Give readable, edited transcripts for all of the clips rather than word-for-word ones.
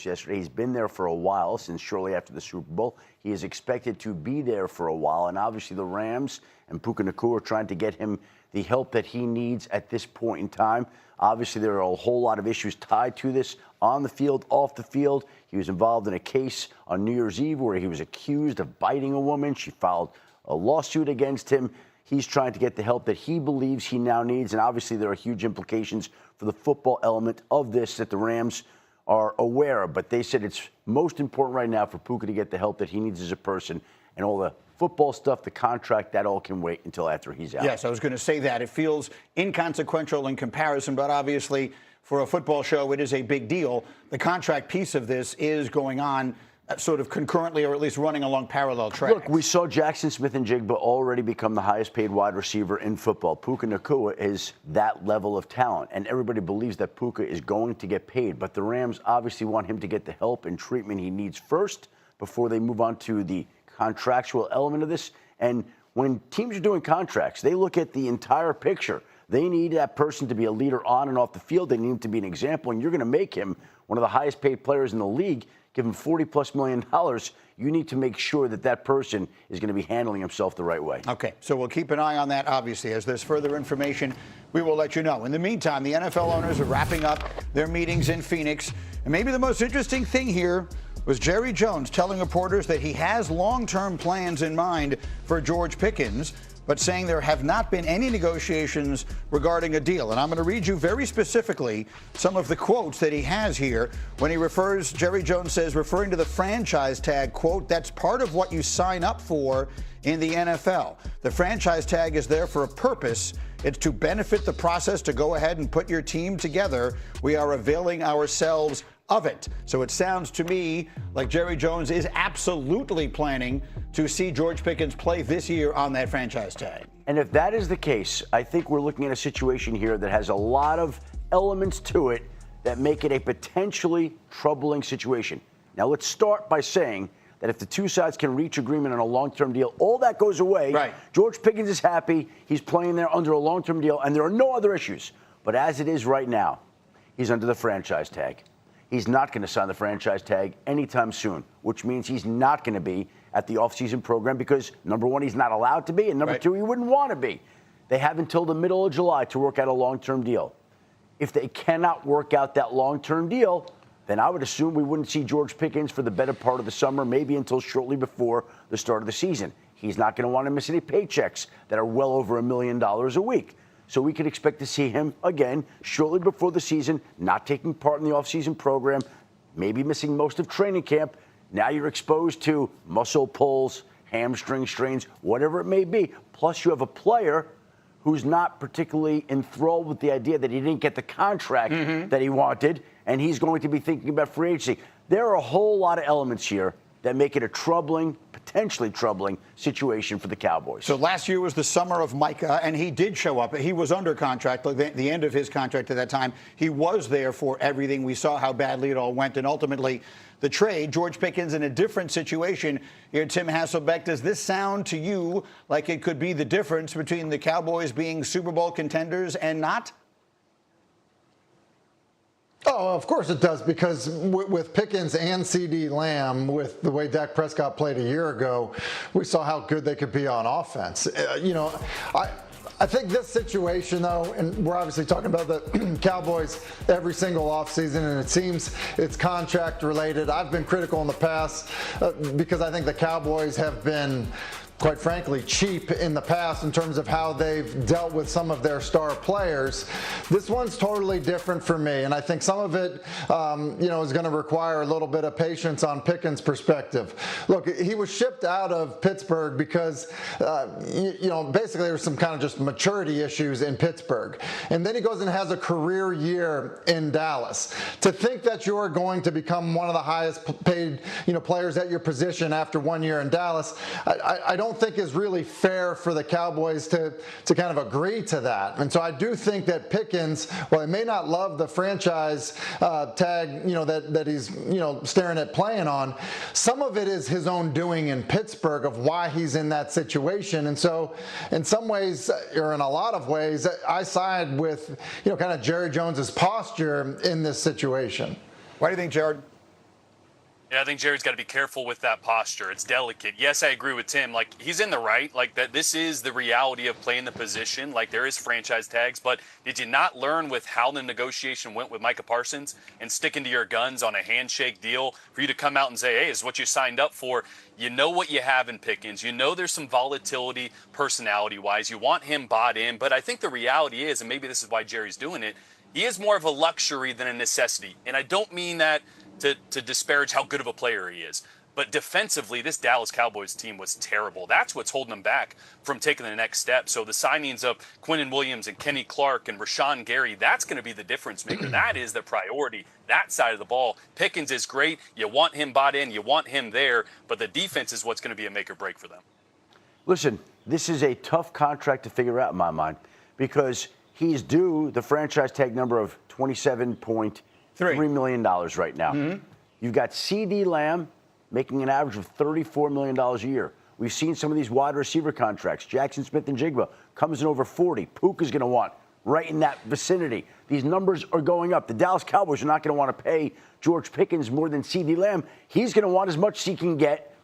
yesterday. He's been there for a while, since shortly after the Super Bowl. He is expected to be there for a while, and obviously the Rams and Puka Nacua are trying to get him the help that he needs at this point in time. Obviously, there are a whole lot of issues tied to this on the field, off the field. He was involved in a case on New Year's Eve where he was accused of biting a woman. She filed a lawsuit against him. He's trying to get the help that he believes he now needs, and obviously there are huge implications for the football element of this that the Rams are aware of. But they said it's most important right now for Puka to get the help that he needs as a person, and all the football stuff, the contract, that all can wait until after he's out. Yes, I was going to say that. It feels inconsequential in comparison, but obviously for a football show, it is a big deal. The contract piece of this is going on sort of concurrently, or at least running along parallel tracks. Look, we saw Jackson Smith and Jigba already become the highest paid wide receiver in football. Puka Nacua is that level of talent, and everybody believes that Puka is going to get paid. But the Rams obviously want him to get the help and treatment he needs first before they move on to the contractual element of this. And when teams are doing contracts, they look at the entire picture. They need that person to be a leader on and off the field. They need him to be an example, and you're going to make him one of the highest paid players in the league. Give him $40+ million. You need to make sure that that person is going to be handling himself the right way. Okay, so we'll keep an eye on that, obviously. As there's further information, we will let you know. In the meantime, the NFL owners are wrapping up their meetings in Phoenix. And maybe the most interesting thing here was Jerry Jones telling reporters that he has long-term plans in mind for George Pickens, but saying there have not been any negotiations regarding a deal. And I'm going to read you very specifically some of the quotes that he has here when he refers, Jerry Jones says, referring to the franchise tag, quote, "That's part of what you sign up for in the NFL. The franchise tag is there for a purpose. It's to benefit the process to go ahead and put your team together. We are availing ourselves of it." So it sounds to me like Jerry Jones is absolutely planning to see George Pickens play this year on that franchise tag. And if that is the case, I think we're looking at a situation here that has a lot of elements to it that make it a potentially troubling situation. Now, let's start by saying that if the two sides can reach agreement on a long-term deal, all that goes away. Right. George Pickens is happy. He's playing there under a long-term deal, and there are no other issues. But as it is right now, he's under the franchise tag. He's not going to sign the franchise tag anytime soon, which means he's not going to be at the offseason program because, number one, he's not allowed to be, and number two, he wouldn't want to be. They have until the middle of July to work out a long-term deal. If they cannot work out that long-term deal, then I would assume we wouldn't see George Pickens for the better part of the summer, maybe until shortly before the start of the season. He's not going to want to miss any paychecks that are well over $1 million a week. So we could expect to see him again shortly before the season, not taking part in the offseason program, maybe missing most of training camp. Now you're exposed to muscle pulls, hamstring strains, whatever it may be. Plus you have a player who's not particularly enthralled with the idea that he didn't get the contract that he wanted, and he's going to be thinking about free agency. There are a whole lot of elements here that make it a troubling, potentially troubling situation for the Cowboys. So last year was the summer of Micah, and he did show up. He was under contract, the end of his contract at that time. He was there for everything. We saw how badly it all went, and ultimately the trade, George Pickens in a different situation. Here, Tim Hasselbeck, does this sound to you like it could be the difference between the Cowboys being Super Bowl contenders and not? Oh, of course it does, because with Pickens and CeeDee Lamb, with the way Dak Prescott played a year ago, we saw how good they could be on offense. I think this situation, though, and we're obviously talking about the Cowboys every single offseason, and it seems it's contract related. I've been critical in the past because I think the Cowboys have been, quite frankly, cheap in the past in terms of how they've dealt with some of their star players. This one's totally different for me, and I think some of it, is going to require a little bit of patience on Pickens' perspective. Look, he was shipped out of Pittsburgh because, basically there was some kind of just maturity issues in Pittsburgh, and then he goes and has a career year in Dallas. To think that you're going to become one of the highest paid, players at your position after 1 year in Dallas, I don't think is really fair for the Cowboys to kind of agree to that. And so I do think that Pickens, while he may not love the franchise tag, that he's, staring at playing on, some of it is his own doing in Pittsburgh of why he's in that situation. And so in some ways, or in a lot of ways, I side with, kind of Jerry Jones's posture in this situation. Why do you think, Jared? Yeah, I think Jerry's got to be careful with that posture. It's delicate. Yes, I agree with Tim. Like, he's in the right. Like, that this is the reality of playing the position. Like, there is franchise tags. But did you not learn with how the negotiation went with Micah Parsons and sticking to your guns on a handshake deal for you to come out and say, hey, this is what you signed up for? You know what you have in Pickens. You know there's some volatility personality-wise. You want him bought in. But I think the reality is, and maybe this is why Jerry's doing it, he is more of a luxury than a necessity. And I don't mean that to disparage how good of a player he is. But defensively, this Dallas Cowboys team was terrible. That's what's holding them back from taking the next step. So the signings of Quinnen Williams and Kenny Clark and Rashawn Gary, that's going to be the difference maker. That is the priority, that side of the ball. Pickens is great. You want him bought in. You want him there. But the defense is what's going to be a make or break for them. Listen, this is a tough contract to figure out in my mind because he's due the franchise tag number of $27.3 million right now. You've got CD Lamb making an average of $34 million a year. We've seen some of these wide receiver contracts. Jackson Smith and Jigba comes in over 40. Puka's going to want right in that vicinity. These numbers are going up. The Dallas Cowboys are not going to want to pay George Pickens more than CD Lamb. He's going to want as much as he can get.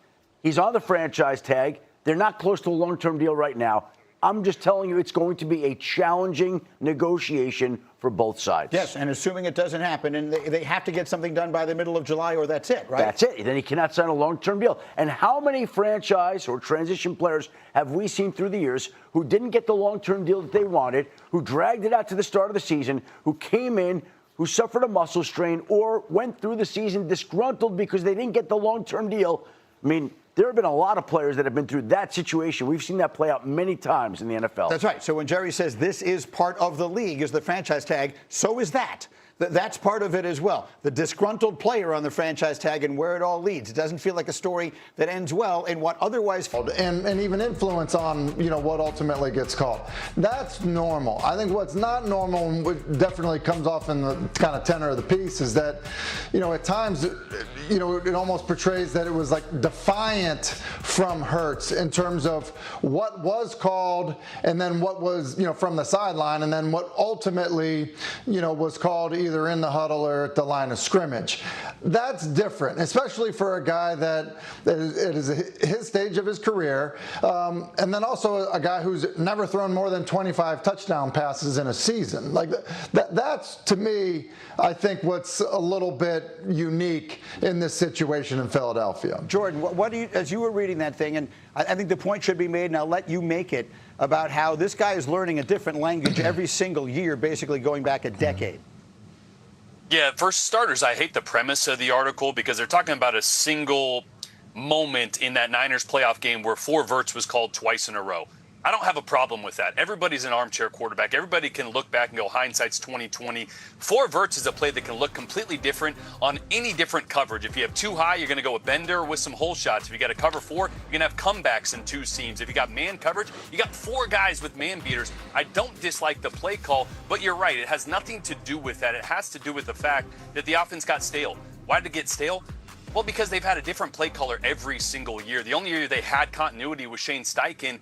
He's on the franchise tag. They're not close to a long-term deal right now. I'm just telling you it's going to be a challenging negotiation for both sides. Yes, and assuming it doesn't happen, and they have to get something done by the middle of July or that's it, right? That's it. Then he cannot sign a long-term deal. And how many franchise or transition players have we seen through the years who didn't get the long-term deal that they wanted, who dragged it out to the start of the season, who came in, who suffered a muscle strain, or went through the season disgruntled because they didn't get the long-term deal? I mean, there have been a lot of players that have been through that situation. We've seen that play out many times in the NFL. That's right. So when Jerry says this is part of the league, is the franchise tag, so is that. That's part of it as well. The disgruntled player on the franchise tag and where it all leads. It doesn't feel like a story that ends well in what otherwise... And even influence on, what ultimately gets called. That's normal. I think what's not normal, and what definitely comes off in the kind of tenor of the piece, is that, at times, it almost portrays that it was like defiant from Hurts in terms of what was called and then what was, from the sideline, and then what ultimately, was called either in the huddle or at the line of scrimmage. That's different, especially for a guy that is his stage of his career, and then also a guy who's never thrown more than 25 touchdown passes in a season. Like that's, to me, I think what's a little bit unique in this situation in Philadelphia. Jordan, what do you, as you were reading that thing, and I think the point should be made, and I'll let you make it, about how this guy is learning a different language every single year, basically going back a decade. Yeah, for starters, I hate the premise of the article because they're talking about a single moment in that Niners playoff game where Verts was called twice in a row. I don't have a problem with that. Everybody's an armchair quarterback. Everybody can look back and go, hindsight's 20/20. Verts is a play that can look completely different on any different coverage. If you have too high, you're going to go with Bender with some hole shots. If you got a cover 4, you're going to have comebacks in 2 seams. If you got man coverage, you got 4 guys with man beaters. I don't dislike the play call, but you're right. It has nothing to do with that. It has to do with the fact that the offense got stale. Why did it get stale? Well, because they've had a different play caller every single year. The only year they had continuity was Shane Steichen.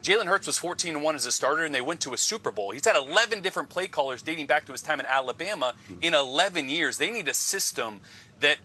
Jalen Hurts was 14-1 as a starter, and they went to a Super Bowl. He's had 11 different play callers dating back to his time in Alabama in 11 years. They need a system that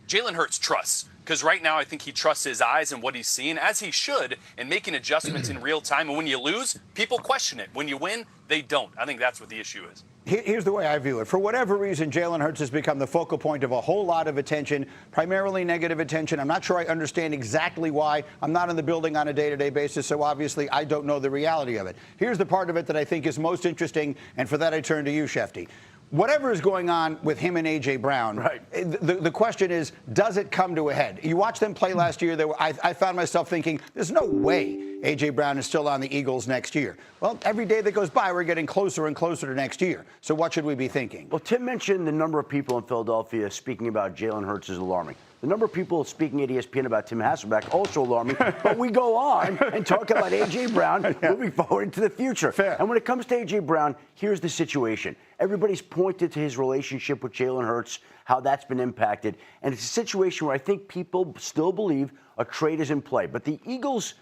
Jalen Hurts trusts, because right now I think he trusts his eyes and what he's seeing, as he should, and making adjustments in real time. And when you lose, people question it. When you win, they don't. I think that's what the issue is. Here's the way I view it. For whatever reason, Jalen Hurts has become the focal point of a whole lot of attention, primarily negative attention. I'm not sure I understand exactly why. I'm not in the building on a day-to-day basis, so obviously I don't know the reality of it. Here's the part of it that I think is most interesting, and for that I turn to you, Schefter. Whatever is going on with him and A.J. Brown, right. The question is, does it come to a head? You watched them play last year. I found myself thinking, there's no way A.J. Brown is still on the Eagles next year. Well, every day that goes by, we're getting closer and closer to next year. So what should we be thinking? Well, Tim mentioned the number of people in Philadelphia speaking about Jalen Hurts is alarming. The number of people speaking at ESPN about Tim Hasselbeck also alarming. But we go on and talk about A.J. Brown moving forward into the future. Fair. And when it comes to A.J. Brown, here's the situation. Everybody's pointed to his relationship with Jalen Hurts, how that's been impacted. And it's a situation where I think people still believe a trade is in play. But the Eagles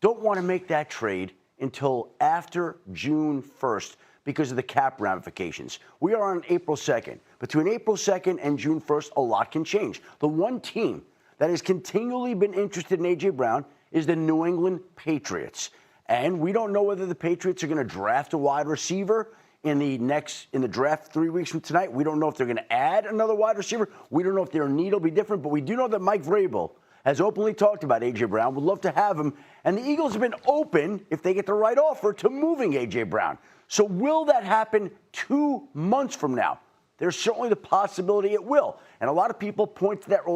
don't want to make that trade until after June 1st because of the cap ramifications. We are on April 2nd. Between April 2nd and June 1st, a lot can change. The one team that has continually been interested in A.J. Brown is the New England Patriots. And we don't know whether the Patriots are going to draft a wide receiver in the draft 3 weeks from tonight. We don't know if they're going to add another wide receiver. We don't know if their need will be different, but we do know that Mike Vrabel has openly talked about A.J. Brown, would love to have him, and the Eagles have been open, if they get the right offer, to moving A.J. Brown. So will that happen 2 months from now? There's certainly the possibility it will. And a lot of people point to that relationship